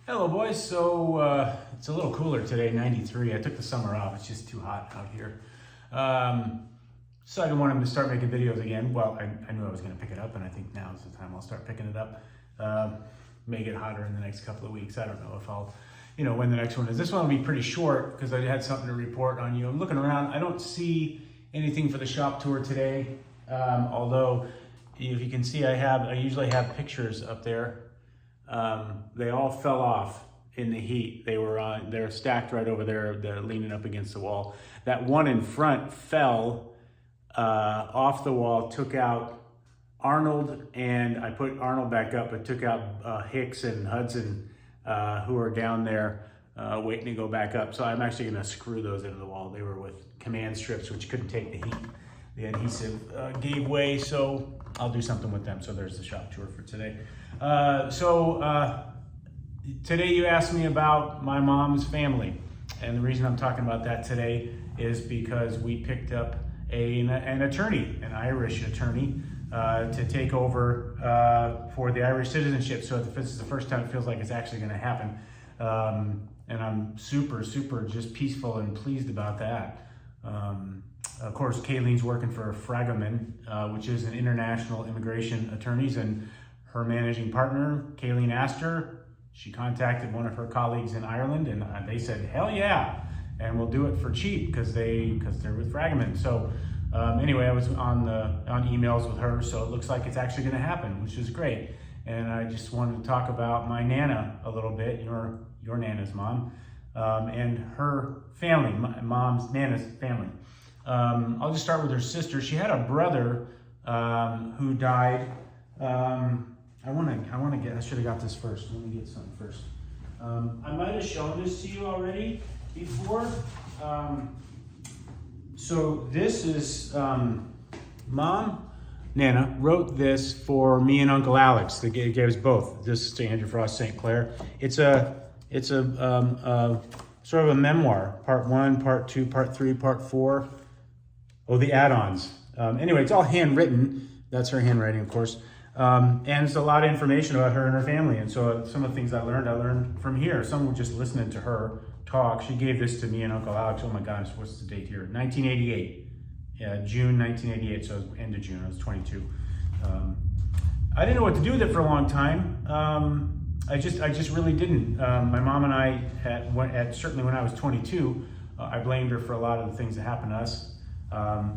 Hello, boys. So it's a little cooler today, 93. I took the summer off. It's just too hot out here. Um, so I didn't want him to start making videos again. Well, I knew I was going to pick it up, and I think now is the time I'll start picking it up. May get hotter in the next couple of weeks. I don't know if I'll, when the next one is. This one will be pretty short because I had something to report on you. I'm looking around. I don't see anything for the shop tour today. Although, if you can see, I usually have pictures up there. They all fell off in the heat. They're stacked right over there. They're leaning up against the wall. That one in front fell off the wall, took out Arnold, and I put Arnold back up, but took out Hicks and Hudson, who are down there waiting to go back up. So I'm actually going to screw those into the wall. They were with command strips, which couldn't take the heat. The adhesive gave way, so I'll do something with them. So there's the shop tour for today. Today you asked me about my mom's family. And the reason I'm talking about that today is because we picked up an attorney, an Irish attorney, to take over for the Irish citizenship. So this is the first time it feels like it's actually going to happen. And I'm super just peaceful and pleased about that. Of course, Kayleen's working for Fragaman, which is an international immigration attorneys, and her managing partner, Kayleen Astor, she contacted one of her colleagues in Ireland, and they said, hell yeah, and we'll do it for cheap because they're with Fragaman. So anyway, I was on emails with her, so it looks like it's actually going to happen, which is great. And I just wanted to talk about my Nana a little bit, your Nana's mom, and her family, Nana's family. I'll just start with her sister. She had a brother who died. I should have got this first. Let me get something first. I might have shown this to you already before. So this is, Mom, Nana, wrote this for me and Uncle Alex. They gave us both. This is to Andrew Frost St. Clair. It's a sort of a memoir, part 1, part 2, part 3, part 4. Oh, the add-ons. Anyway, it's all handwritten. That's her handwriting, of course. And it's a lot of information about her and her family. And so some of the things I learned from here. Some were just listening to her talk. She gave this to me and Uncle Alex. Oh my gosh, what's the date here? 1988. Yeah, June 1988, so it was end of June. I was 22. I didn't know what to do with it for a long time. I just really didn't. My mom and I, certainly when I was 22, I blamed her for a lot of the things that happened to us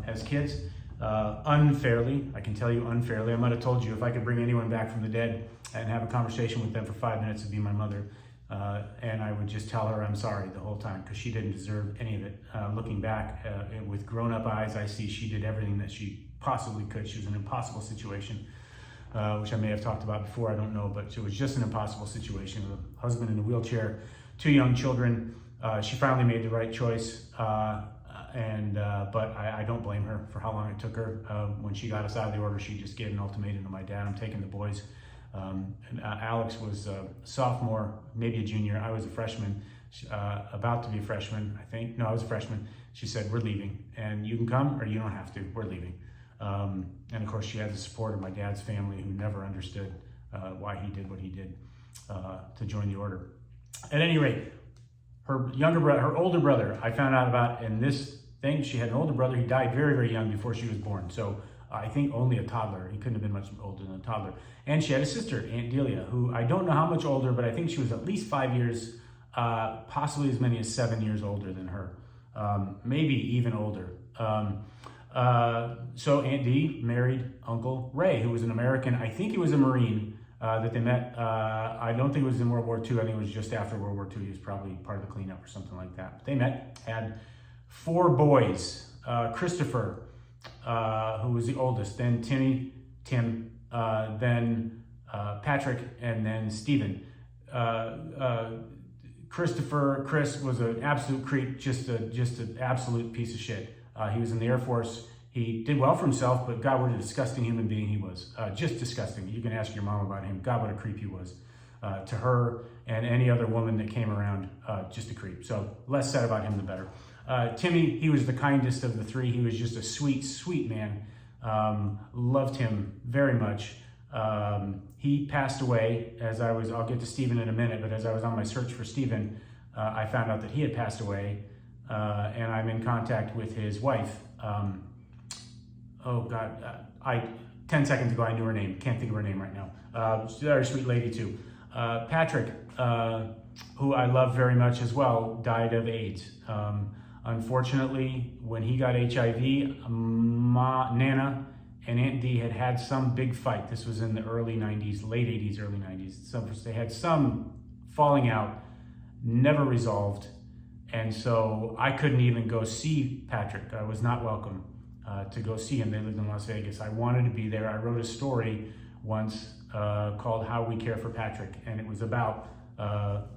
as kids. Unfairly, I can tell you unfairly. I might have told you if I could bring anyone back from the dead and have a conversation with them for 5 minutes, it'd be my mother. And I would just tell her I'm sorry the whole time because she didn't deserve any of it. Looking back with grown-up eyes, I see she did everything that she possibly could. She was in an impossible situation, which I may have talked about before, I don't know, but it was just an impossible situation. A husband in a wheelchair, 2 young children. She finally made the right choice. But I don't blame her for how long it took her. When she got us out of the order, she just gave an ultimatum to my dad. I'm taking the boys. Alex was a sophomore, maybe a junior. I was a freshman, about to be a freshman, I think. No, I was a freshman. She said, we're leaving, and you can come or you don't have to. We're leaving. And of course, she had the support of my dad's family, who never understood why he did what he did to join the order. At any rate, her older brother, I found out about in this thing. She had an older brother. He died very, very young before she was born. So I think only a toddler. He couldn't have been much older than a toddler. And she had a sister, Aunt Delia, who I don't know how much older, but I think she was at least 5 years, possibly as many as 7 years older than her. Maybe even older. So Aunt Dee married Uncle Ray, who was an American. I think he was a Marine that they met. I don't think it was in World War II. I think it was just after World War II. He was probably part of the cleanup or something like that. They met, had 4 boys. Christopher, who was the oldest, then Tim, then Patrick, and then Stephen. Chris was an absolute creep, just an absolute piece of shit. He was in the Air Force. He did well for himself, but God, what a disgusting human being he was. Just disgusting. You can ask your mom about him. God, what a creep he was. To her and any other woman that came around, just a creep. So less said about him, the better. Timmy, he was the kindest of the 3. He was just a sweet, sweet man. Loved him very much. he passed away I'll get to Stephen in a minute, but as I was on my search for Stephen, I found out that he had passed away, and I'm in contact with his wife. 10 seconds ago I knew her name, can't think of her name right now. She's a very sweet lady too. Patrick, who I love very much as well, died of AIDS. Unfortunately, when he got HIV, Nana and Aunt Dee had some big fight. This was in the early 90s, late 80s, early 90s. They had some falling out, never resolved. And so I couldn't even go see Patrick. I was not welcome to go see him. They lived in Las Vegas. I wanted to be there. I wrote a story once called How We Care for Patrick. And it was about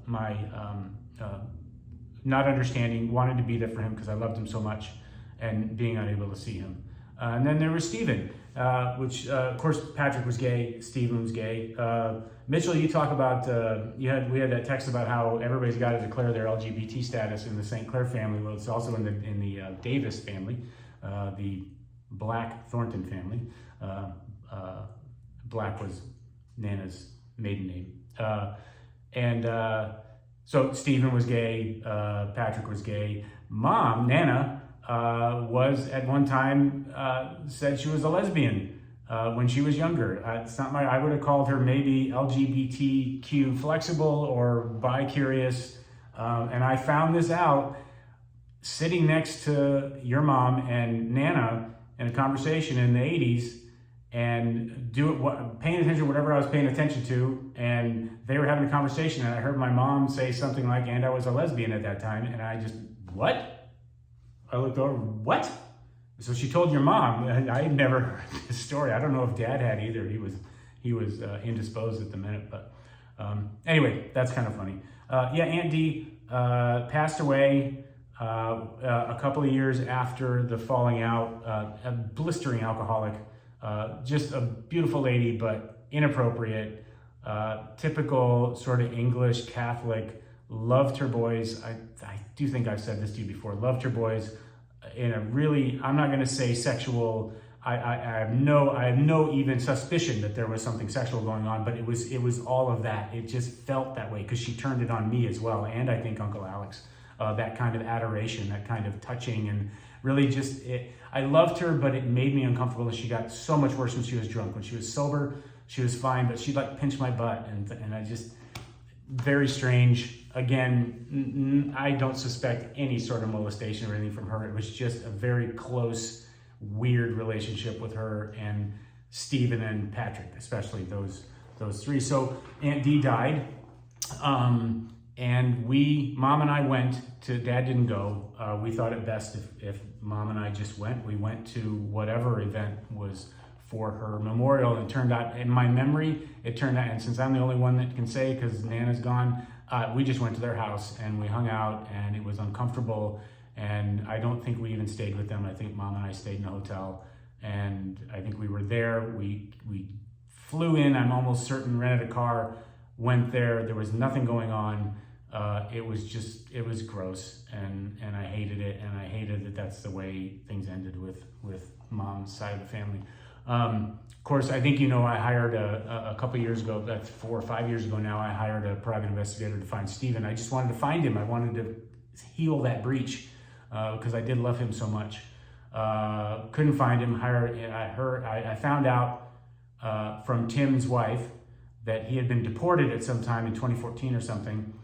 my not understanding, wanted to be there for him because I loved him so much, and being unable to see him. And then there was Stephen, which of course Patrick was gay, Stephen was gay. Mitchell, you talk about, we had that text about how everybody's got to declare their LGBT status in the St. Clair family. Well, it's also in the Davis family, the Black Thornton family. Black was Nana's maiden name. So Stephen was gay, Patrick was gay. Mom, Nana, was at one time said she was a lesbian when she was younger. It's not I would have called her maybe LGBTQ flexible or bi-curious. And I found this out sitting next to your mom and Nana in a conversation in the 80s, and paying attention to whatever I was paying attention to, and they were having a conversation, and I heard my mom say something like, and I was a lesbian at that time, and I just, what? I looked over, what? So she told your mom. I had never heard this story. I don't know if Dad had either. He was indisposed at the minute, but anyway, that's kind of funny. Aunt Dee passed away a couple of years after the falling out, a blistering alcoholic. Just a beautiful lady, but inappropriate, typical sort of English Catholic, loved her boys. I do think I've said this to you before, loved her boys in a really, I'm not going to say sexual, I have no even suspicion that there was something sexual going on, but it was all of that. It just felt that way because she turned it on me as well, and I think Uncle Alex, that kind of adoration, that kind of touching, and really just, I loved her, but it made me uncomfortable, and she got so much worse when she was drunk. When she was sober, she was fine, but she'd like pinch my butt, and I just, very strange. Again, I don't suspect any sort of molestation or anything from her. It was just a very close, weird relationship with her and Stephen and Patrick, especially those three. So Aunt Dee died, and Mom and I went to, Dad didn't go. We thought it best if Mom and I just went. We went to whatever event was for her memorial, and it turned out, in my memory, and since I'm the only one that can say, because Nana's gone, we just went to their house and we hung out, and it was uncomfortable, and I don't think we even stayed with them. I think Mom and I stayed in a hotel, and I think we were there. We flew in, I'm almost certain, rented a car, went there was nothing going on. It was gross, and I hated it, and I hated that that's the way things ended with Mom's side of the family. Of course, I think I hired a couple years ago, that's 4 or 5 years ago now, I hired a private investigator to find Stephen. I just wanted to find him. I wanted to heal that breach because I did love him so much. Couldn't find him. I found out from Tim's wife that he had been deported at some time in 2014 or something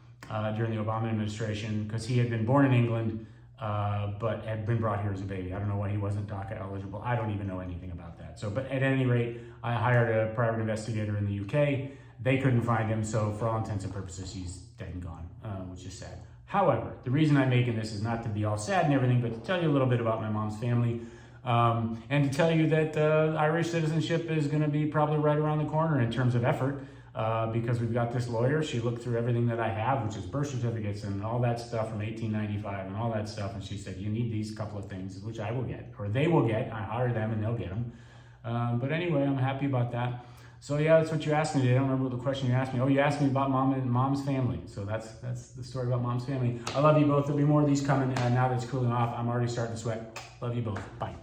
during the Obama administration, because he had been born in England but had been brought here as a baby. I don't know why he wasn't DACA eligible. I don't even know anything about that. So, but at any rate, I hired a private investigator in the UK. They couldn't find him, so for all intents and purposes, he's dead and gone, which is sad. However, the reason I'm making this is not to be all sad and everything, but to tell you a little bit about my mom's family, and to tell you that Irish citizenship is going to be probably right around the corner in terms of effort. Because we've got this lawyer. She looked through everything that I have, which is birth certificates and all that stuff from 1895 and all that stuff, and she said, you need these couple of things, which I will get, or they will get. I hire them and they'll get them. But anyway, I'm happy about that. So yeah, that's what you asked me today. I don't remember what the question you asked me. Oh, you asked me about Mom and Mom's family. So that's the story about Mom's family. I love you both. There'll be more of these coming now that it's cooling off. I'm already starting to sweat. Love you both. Bye.